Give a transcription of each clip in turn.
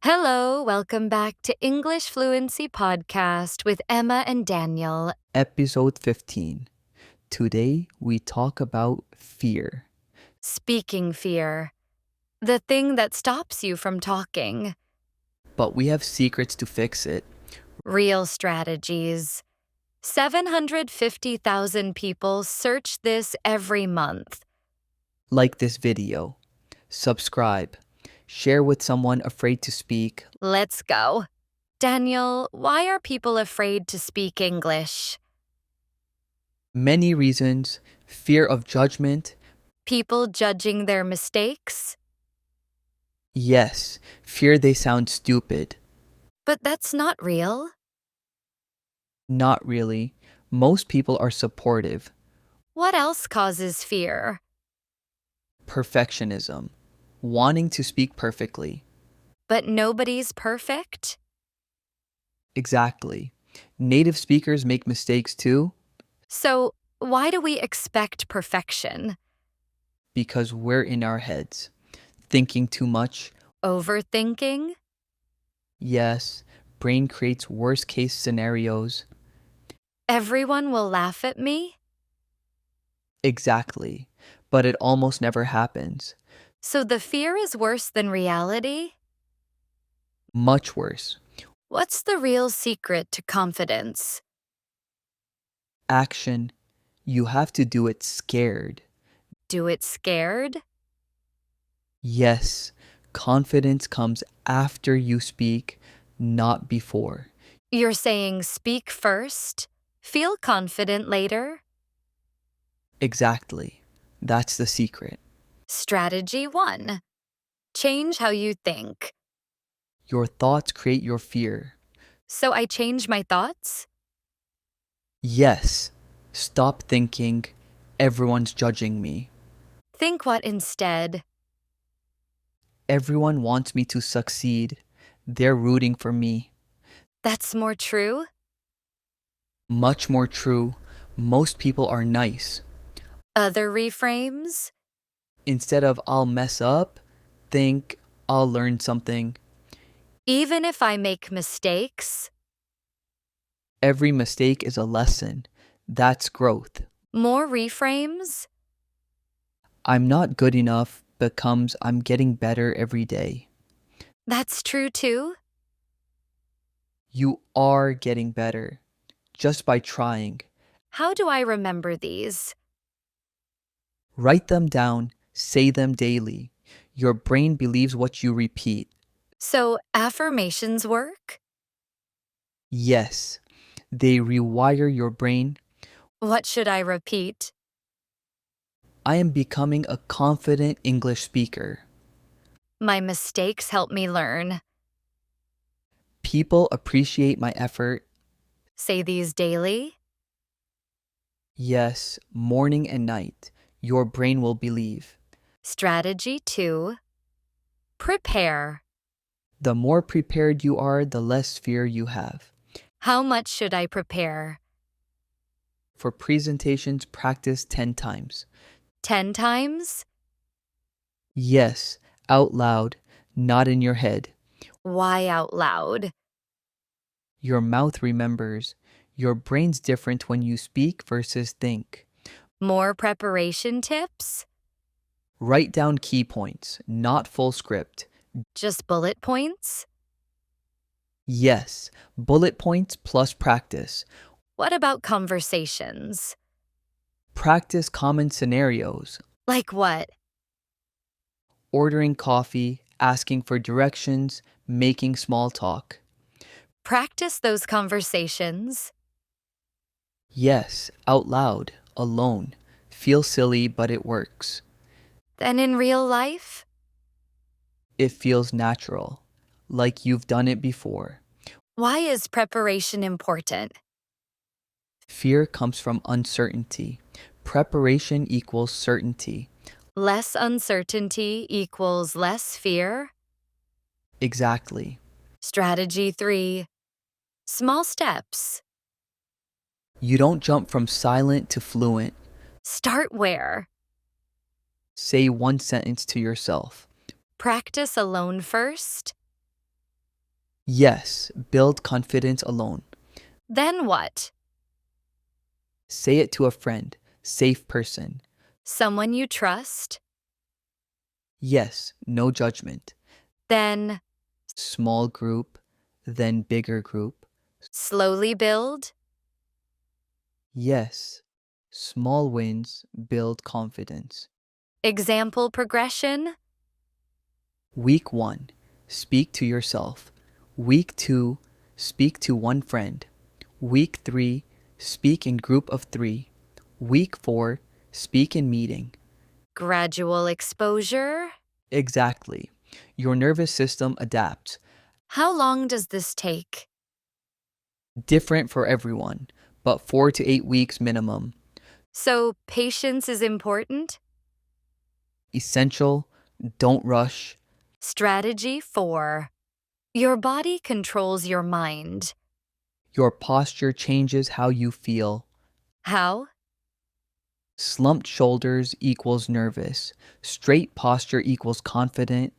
Hello, welcome back to English Fluency Podcast with Emma and Daniel. Episode 15. Today we talk about fear. Speaking fear, the thing that stops you from talking. But we have secrets to fix it. Real strategies. 750,000 people search this every month. Like this video. Subscribe. Share with someone afraid to speak. Let's go. Daniel, why are people afraid to speak English? Many reasons. Fear of judgment. People judging their mistakes? Yes. Fear they sound stupid. But that's not real. Not really. Most people are supportive. What else causes fear? Perfectionism. Wanting to speak perfectly. But nobody's perfect? Exactly. Native speakers make mistakes too So, why do we expect perfection? because we're in our heads. Thinking too much. Overthinking? Yes, brain creates worst case scenarios. Everyone will laugh at me? Exactly. But it almost never happens. So the fear is worse than reality? Much worse. What's the real secret to confidence? Action. You have to do it scared. Do it scared? Yes, confidence comes after you speak, not before. You're saying speak first, feel confident later? Exactly. That's the secret. Strategy 1. Change how you think. Your thoughts create your fear. So I change my thoughts? Yes, stop thinking, everyone's judging me. Think what instead? Everyone wants me to succeed. They're rooting for me. That's more true? Much more true, most people are nice. Other reframes? Instead of I'll mess up, think I'll learn something. Even if I make mistakes? Every mistake is a lesson. That's growth. More reframes? I'm not good enough becomes I'm getting better every day. That's true too? You are getting better just by trying. How do I remember these? Write them down, say them daily. Your brain believes what you repeat. So, affirmations work? Yes, they rewire your brain. What should I repeat? I am becoming a confident English speaker. My mistakes help me learn. People appreciate my effort. Say these daily? Yes, morning and night. Your brain will believe. Strategy 2. Prepare. The more prepared you are, the less fear you have. How much should I prepare? For presentations, practice 10 times. 10 times? Yes, out loud, not in your head. Why out loud? Your mouth remembers. Your brain's different when you speak versus think. More preparation tips? Write down key points, not full script. Just bullet points? Yes, bullet points plus practice. What about conversations? Practice common scenarios. Like what? Ordering coffee, asking for directions, making small talk. Practice those conversations. Yes, out loud, alone. Feel silly, but it works. Then in real life? It feels natural, like you've done it before. Why is preparation important? Fear comes from uncertainty. Preparation equals certainty. Less uncertainty equals less fear. Exactly. Strategy 3. Small steps. You don't jump from silent to fluent. Start where? Say one sentence to yourself. Practice alone first. Yes, build confidence alone. Then what? Say it to a friend, safe person. Someone you trust? Yes, no judgment. Then Small group, then bigger group. slowly build? Yes, small wins build confidence. Example progression? Week 1, speak to yourself. Week 2, speak to one friend. Week 3, speak in group of 3. Week 4, speak in meeting. Gradual exposure? Exactly. Your nervous system adapts. How long does this take? Different for everyone, but 4 to 8 weeks minimum. So, patience is important? Essential, don't rush. Strategy 4. Your body controls your mind. Your posture changes how you feel. How? Slumped shoulders equals nervous. Straight posture equals confident.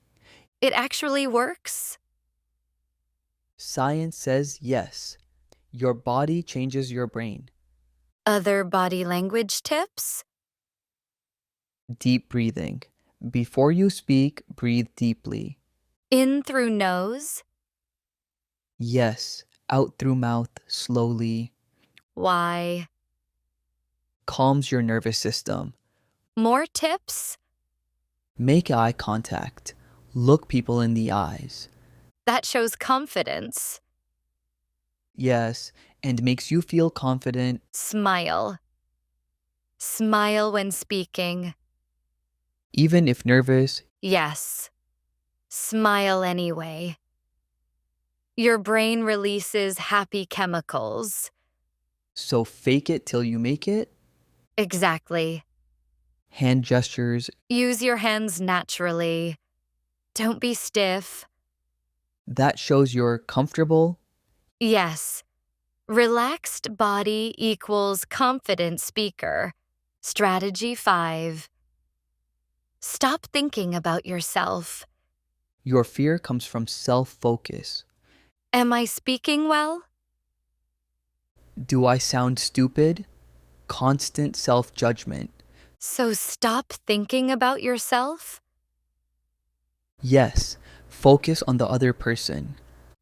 It actually works? Science says yes. Your body changes your brain. Other body language tips? Deep breathing. Before you speak, breathe deeply. In through nose? Yes, out through mouth, slowly. Why? Calms your nervous system. More tips? Make eye contact. Look people in the eyes. That shows confidence. Yes, and makes you feel confident. Smile. Smile when speaking. Even if nervous, Yes. Smile anyway. Your brain releases happy chemicals. so fake it till you make it. Exactly. Hand gestures, Use your hands naturally. Don't be stiff. that shows you're comfortable. Yes. Relaxed body equals confident speaker. Strategy 5. Stop thinking about yourself. Your fear comes from self focus. Am I speaking well? Do I sound stupid? Constant self judgment. So stop thinking about yourself? Yes, focus on the other person.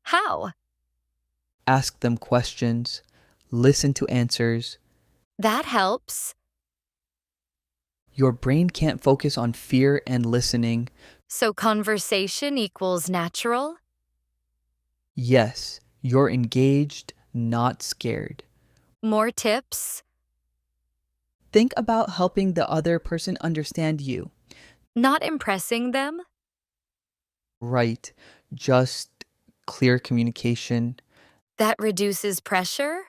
How? Ask them questions. Listen to answers. That helps. Your brain can't focus on fear and listening. So conversation equals natural? Yes, you're engaged, not scared. More tips? Think about helping the other person understand you. Not impressing them? Right, just clear communication. That reduces pressure?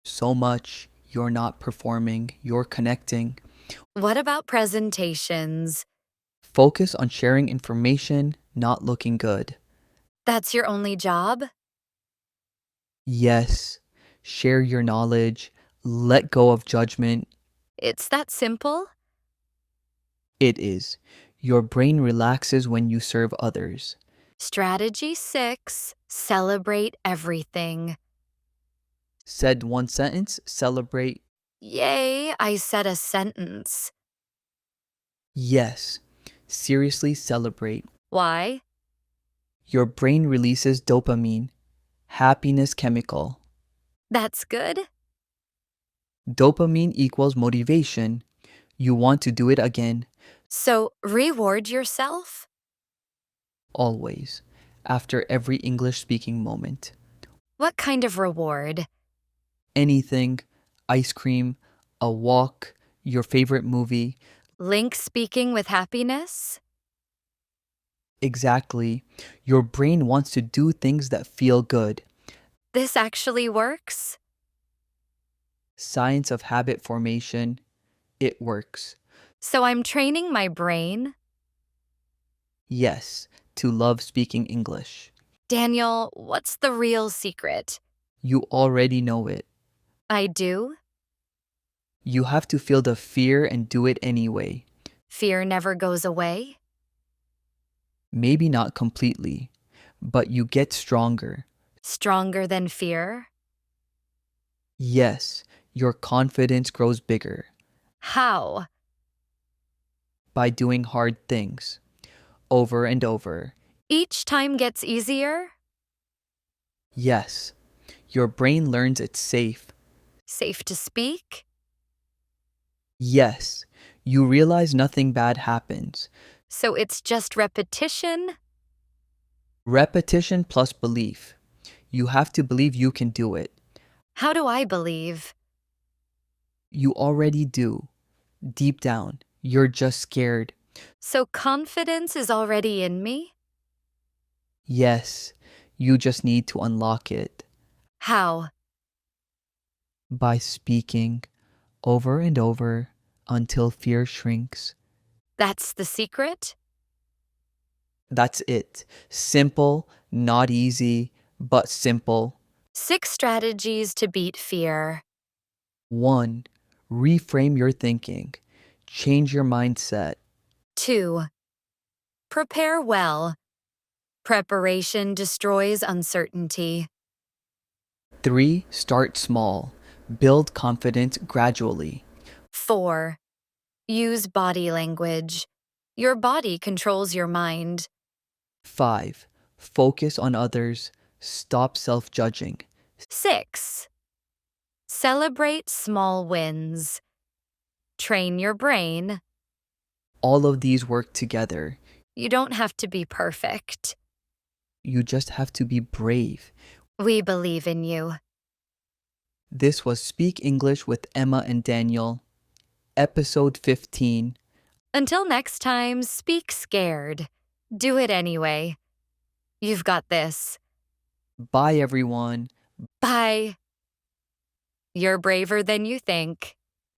So much, you're not performing, you're connecting. What about presentations? Focus on sharing information, not looking good. That's your only job? Yes, share your knowledge, let go of judgment. It's that simple? It is. Your brain relaxes when you serve others. Strategy 6. Celebrate everything. Said one sentence, celebrate. Yay, I said a sentence. Yes, seriously celebrate. Why? Your brain releases dopamine, happiness chemical. That's good? Dopamine equals motivation. You want to do it again, So reward yourself? always, after every English speaking moment. What kind of reward? Anything, ice cream, a walk, your favorite movie. Link speaking with happiness? Exactly. Your brain wants to do things that feel good. This actually works? Science of habit formation, it works. So I'm training my brain? Yes, to love speaking English. Daniel, what's the real secret? You already know it. I do? You have to feel the fear and do it anyway. Fear never goes away? Maybe not completely, but you get stronger. Stronger than fear? Yes, your confidence grows bigger How? by doing hard things over and over. Each time gets easier? Yes, your brain learns it's safe. Safe to speak? Yes, you realize nothing bad happens. So it's just repetition? Repetition plus belief. You have to believe you can do it. How do I believe? You already do. Deep down, you're just scared. So confidence is already in me? Yes, you just need to unlock it How? by speaking over and over until fear shrinks. That's the secret? That's it. Simple, not easy, but simple. 6 strategies to beat fear. 1. Reframe your thinking. Change your mindset. 2. Prepare well. Preparation destroys uncertainty. 3. Start small. Build confidence gradually. 4. Use body language. Your body controls your mind. 5. Focus on others. Stop self judging. 6. Celebrate small wins. Train your brain. All of these work together. You don't have to be perfect. You just have to be brave. We believe in you. This was Speak English with Emma and Daniel, episode 15. Until next time, speak scared. Do it anyway. You've got this. Bye, everyone. Bye. You're braver than you think.